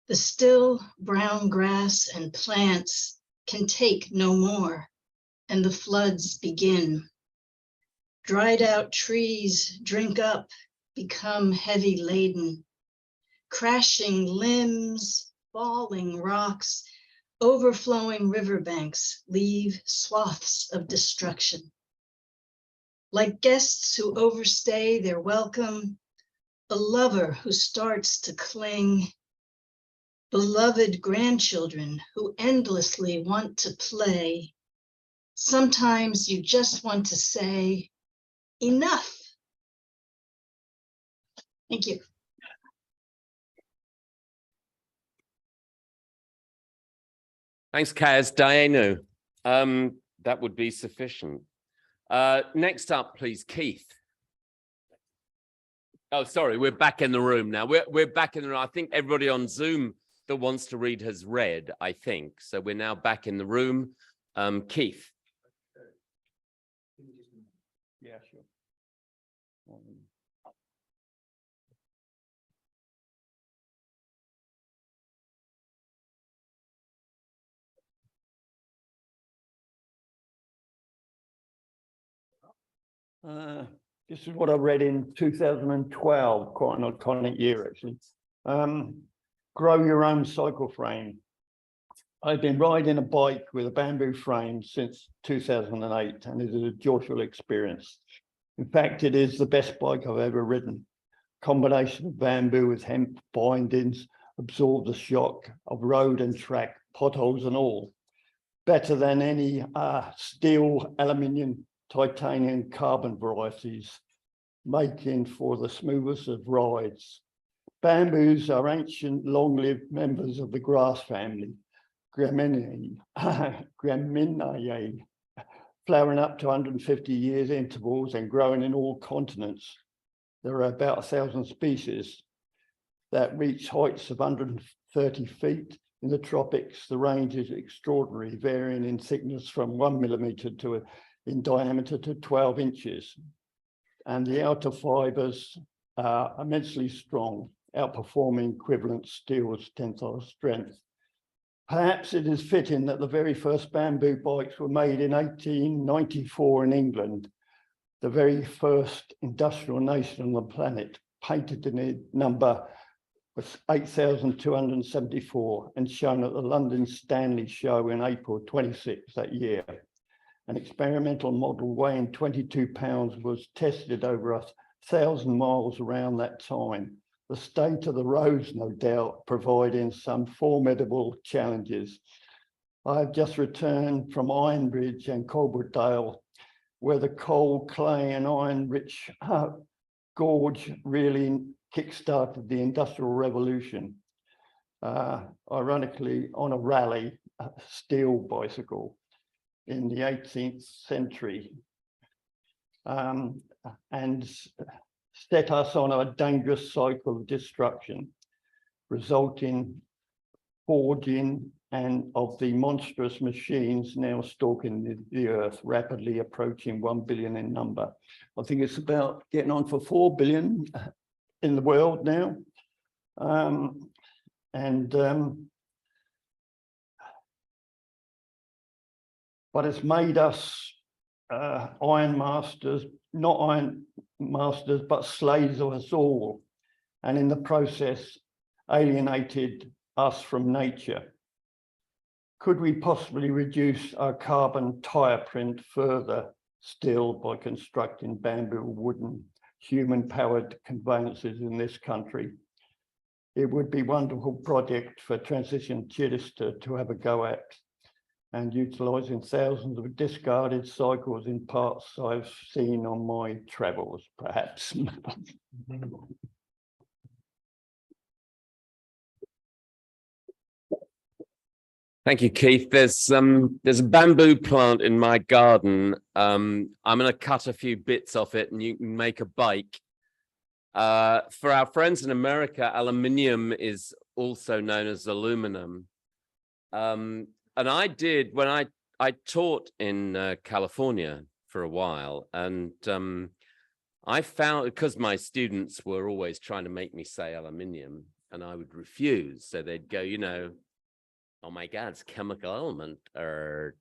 the still brown grass and plants can take no more, and the floods begin. Dried out trees drink up, become heavy laden. Crashing limbs, falling rocks, overflowing riverbanks leave swaths of destruction. Like guests who overstay their welcome, a lover who starts to cling, beloved grandchildren who endlessly want to play. Sometimes you just want to say, enough. Thank you. Thanks, Kaz. Dianu. That would be sufficient. Next up, please, Keith. Oh, sorry, we're back in the room now. We're back in the room. I think everybody on Zoom that wants to read has read, I think. So we're now back in the room. Keith. Yeah, sure. This is what I read in 2012, quite an iconic year, actually. Grow your own cycle frame. I've been riding a bike with a bamboo frame since 2008, and it is a joyful experience. In fact, it is the best bike I've ever ridden. Combination of bamboo with hemp bindings absorb the shock of road and track, potholes and all. Better than any steel, aluminium, titanium, carbon varieties, making for the smoothest of rides. Bamboos are ancient, long-lived members of the grass family, Graminae, flowering up to 150 years intervals and growing in all continents. There are about 1,000 species that reach heights of 130 feet. In the tropics, the range is extraordinary, varying in thickness from 1 millimeter in diameter to 12 inches. And the outer fibers are immensely strong, outperforming equivalent steel's tensile strength. Perhaps it is fitting that the very first bamboo bikes were made in 1894 in England, the very first industrial nation on the planet. Patented number was 8,274 and shown at the London Stanley show in April 26 that year. An experimental model weighing 22 pounds was tested over 1,000 miles around that time. The state of the roads, no doubt, providing some formidable challenges. I have just returned from Ironbridge and Coalbrookdale, where the coal, clay and iron-rich gorge really kick-started the Industrial Revolution. Ironically, on a rally, a steel bicycle in the 18th century, and set us on a dangerous cycle of destruction, resulting forging and of the monstrous machines now stalking the earth, rapidly approaching 1 billion in number. I think it's about getting on for 4 billion in the world now. But it's made us iron masters, not iron masters, but slaves of us all. And in the process, alienated us from nature. Could we possibly reduce our carbon tire print further still by constructing bamboo, wooden, human-powered conveyances in this country? It would be a wonderful project for Transition Chichester to have a go at, and utilising thousands of discarded cycles in parts I've seen on my travels, perhaps. Thank you, Keith. There's a bamboo plant in my garden. I'm going to cut a few bits off it and you can make a bike. For our friends in America, aluminium is also known as aluminum. And I did, when I taught in California for a while, and I found, because my students were always trying to make me say aluminium, and I would refuse. So they'd go, you know, oh my God, it's chemical element or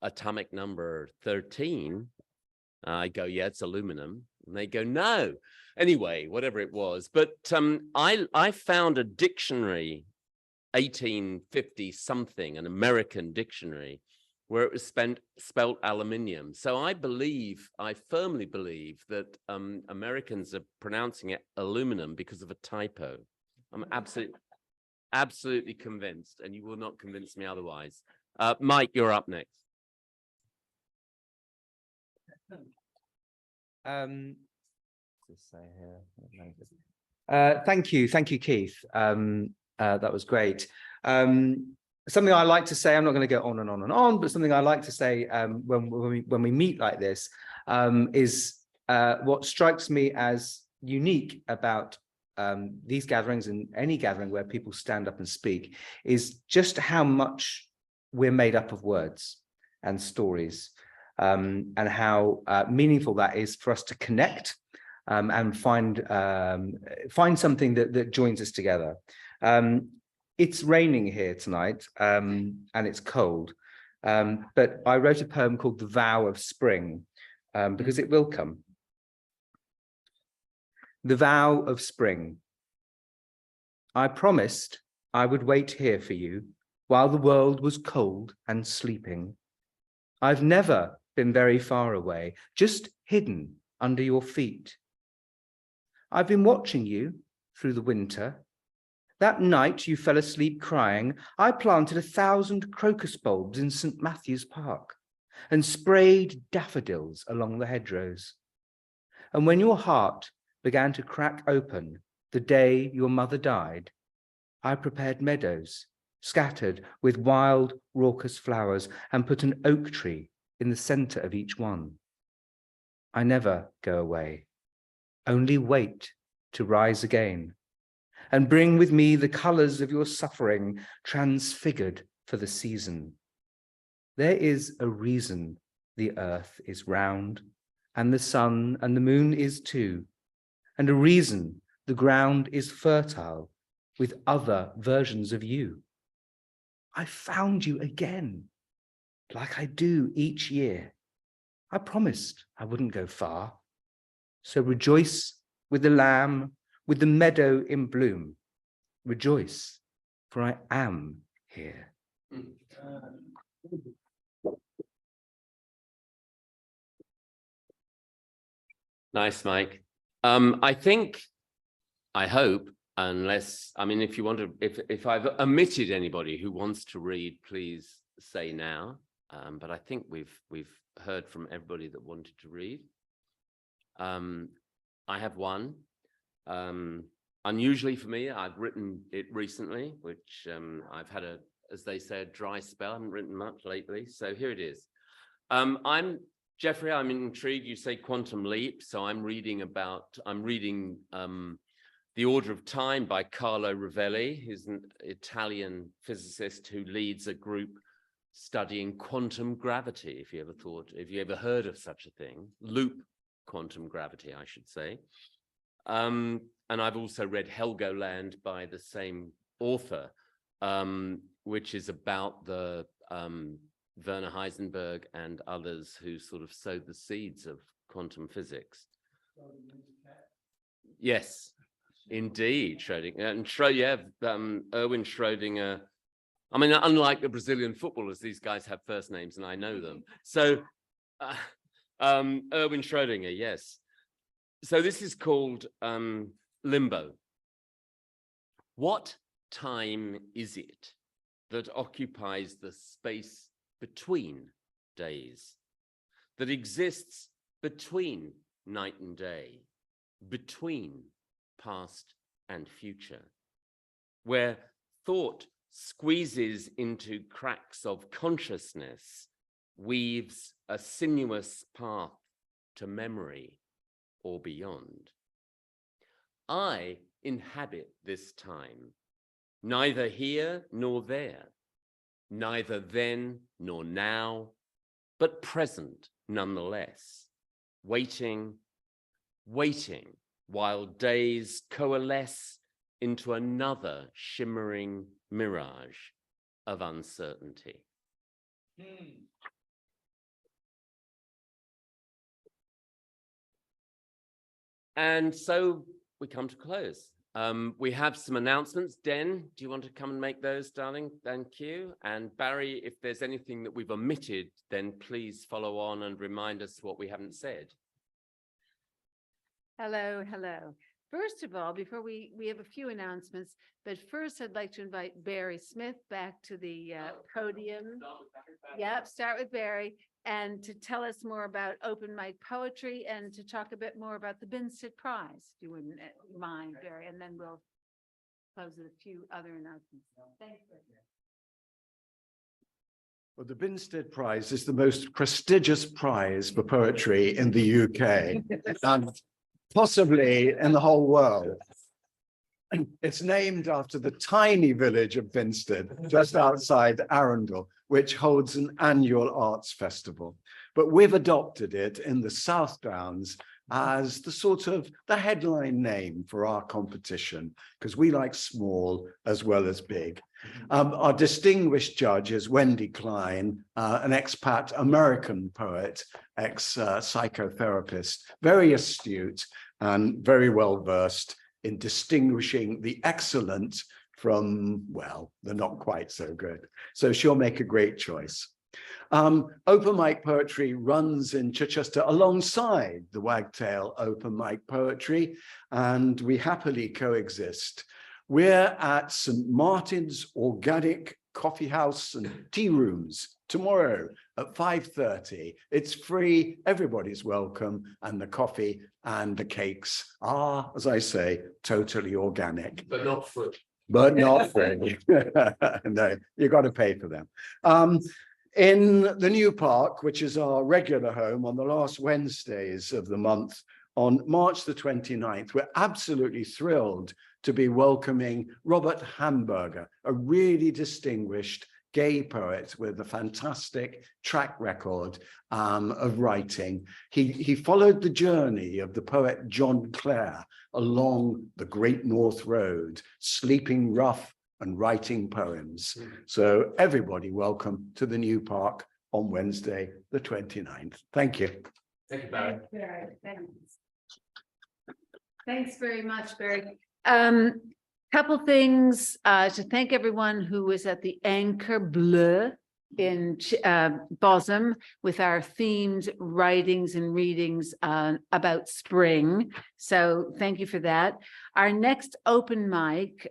atomic number 13. I go, yeah, it's aluminum. And they go, no. Anyway, whatever it was. But I found a dictionary, 1850 something, an American dictionary, where it was spelt aluminium. So I firmly believe that Americans are pronouncing it aluminum because of a typo. I'm absolutely convinced, and you will not convince me otherwise. Mike, you're up next. Thank you, Keith. That was great. Something I like to say, I'm not going to go on and on and on, but something I like to say when we meet like this is what strikes me as unique about these gatherings and any gathering where people stand up and speak is just how much we're made up of words and stories, and how meaningful that is for us to connect and find something that joins us together. It's raining here tonight, and it's cold, but I wrote a poem called The Vow of Spring, because it will come. The Vow of Spring. I promised I would wait here for you while the world was cold and sleeping. I've never been very far away, just hidden under your feet. I've been watching you through the winter. That night you fell asleep crying, I planted 1,000 crocus bulbs in St. Matthew's Park and sprayed daffodils along the hedgerows. And when your heart began to crack open the day your mother died, I prepared meadows scattered with wild, raucous flowers and put an oak tree in the center of each one. I never go away, only wait to rise again and bring with me the colors of your suffering transfigured for the season. There is a reason the earth is round and the sun and the moon is too, and a reason the ground is fertile with other versions of you. I found you again, like I do each year. I promised I wouldn't go far. So rejoice with the lamb, with the meadow in bloom. Rejoice, for I am here. Nice, Mike. I hope, unless, I mean, if you want to, if I've omitted anybody who wants to read, please say now. But I think we've heard from everybody that wanted to read. I have one. Unusually for me, I've written it recently, which I've had as they say, a dry spell. I haven't written much lately. So here it is. Jeffrey, I'm intrigued. You say quantum leap. So I'm reading The Order of Time by Carlo Rovelli, who's an Italian physicist who leads a group studying quantum gravity, if you ever heard of such a thing, loop quantum gravity, I should say. And I've also read Helgoland by the same author, which is about the Werner Heisenberg and others who sort of sowed the seeds of quantum physics. Yes, indeed, Schrödinger. And Erwin Schrödinger. I mean, unlike the Brazilian footballers, these guys have first names and I know them. So Erwin Schrödinger, yes. So this is called Limbo. What time is it that occupies the space between days, that exists between night and day, between past and future, where thought squeezes into cracks of consciousness, weaves a sinuous path to memory or beyond? I inhabit this time, neither here nor there, neither then nor now, but present nonetheless, waiting, waiting while days coalesce into another shimmering mirage of uncertainty. And so we come to close. We have some announcements. Den, do you want to come and make those, darling? Thank you. And Barry, if there's anything that we've omitted, then please follow on and remind us what we haven't said. Hello, hello. First of all, before we have a few announcements, but first I'd like to invite Barry Smith back to the podium. Yep, start with Barry, and to tell us more about open mic poetry and to talk a bit more about the Binstead Prize, if you wouldn't mind, Barry, and then we'll close with a few other announcements. Thanks. Well, the Binstead Prize is the most prestigious prize for poetry in the UK and possibly in the whole world. It's named after the tiny village of Binstead, just outside Arundel, which holds an annual arts festival. But we've adopted it in the South Downs as the headline name for our competition, because we like small as well as big. Our distinguished judge is Wendy Klein, an expat American poet, ex-psychotherapist, very astute and very well versed in distinguishing the excellent from, well, the not quite so good. So she'll make a great choice. Open mic poetry runs in Chichester alongside the Wagtail open mic poetry, and we happily coexist. We're at St. Martin's Organic Coffee House and Tea Rooms tomorrow at 5:30. It's free, everybody's welcome, and the coffee and the cakes are, as I say, totally organic. But not free. But not free. No, you got to pay for them. In the New Park, which is our regular home on the last Wednesdays of the month, on March the 29th, we're absolutely thrilled to be welcoming Robert Hamburger, a really distinguished gay poet with a fantastic track record of writing. He followed the journey of the poet Jongleur along the Great North Road, sleeping rough and writing poems. So everybody welcome to the New Park on Wednesday, the 29th. Thank you. Thank you, Barry. Thanks very much, Barry. Couple things to thank everyone who was at the Anchor Bleu in Bosom with our themed writings and readings about spring. So thank you for that. Our next open mic,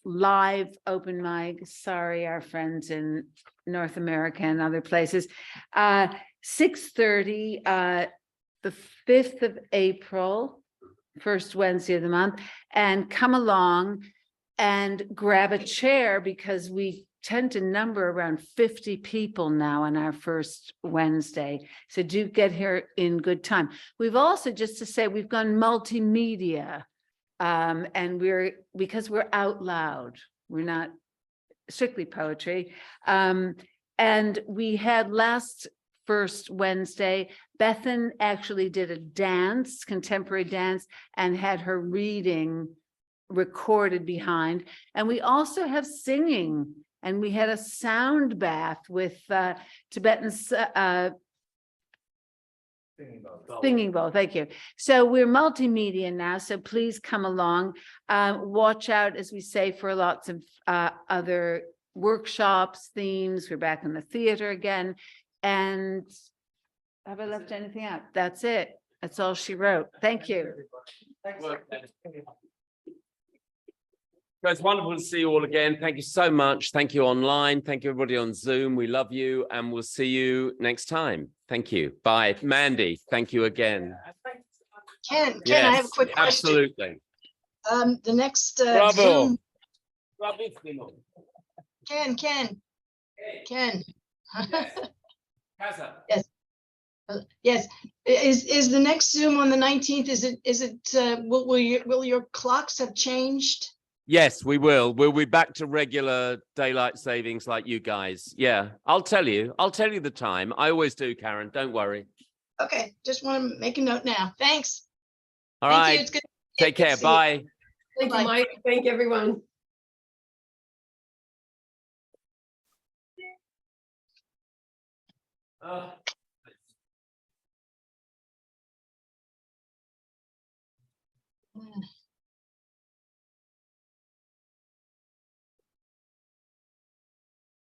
live open mic, sorry, our friends in North America and other places, 6:30, the 5th of April, first Wednesday of the month, and come along and grab a chair because we tend to number around 50 people now on our first Wednesday. So do get here in good time. We've also, just to say, we've gone multimedia And because we're out loud, we're not strictly poetry. And we had last first Wednesday, Bethan actually did a dance, contemporary dance, and had her reading recorded behind. And we also have singing, and we had a sound bath with Tibetan singing bowl. Thank you. So we're multimedia now, so please come along. Watch out, as we say, for lots of other workshops, themes. We're back in the theater again. And have I left anything out? That's it. That's all she wrote. Thank you. It's wonderful to see you all again. Thank you so much. Thank you online. Thank you everybody on Zoom. We love you and we'll see you next time. Thank you. Bye. Mandy, thank you again. Ken, Yes, I have a quick question. absolutely. The next Bravo. Zoom, Bravissimo. Ken. Casa. Yes. Is the next Zoom on the 19th? Will your clocks have changed? Yes, we will. We'll be back to regular daylight savings like you guys. Yeah, I'll tell you the time. I always do, Karen. Don't worry. Okay, just want to make a note now. Thanks. All Thank right. you. It's good. Take care. See you. Bye. Thank Bye. you, Mike. Thank everyone.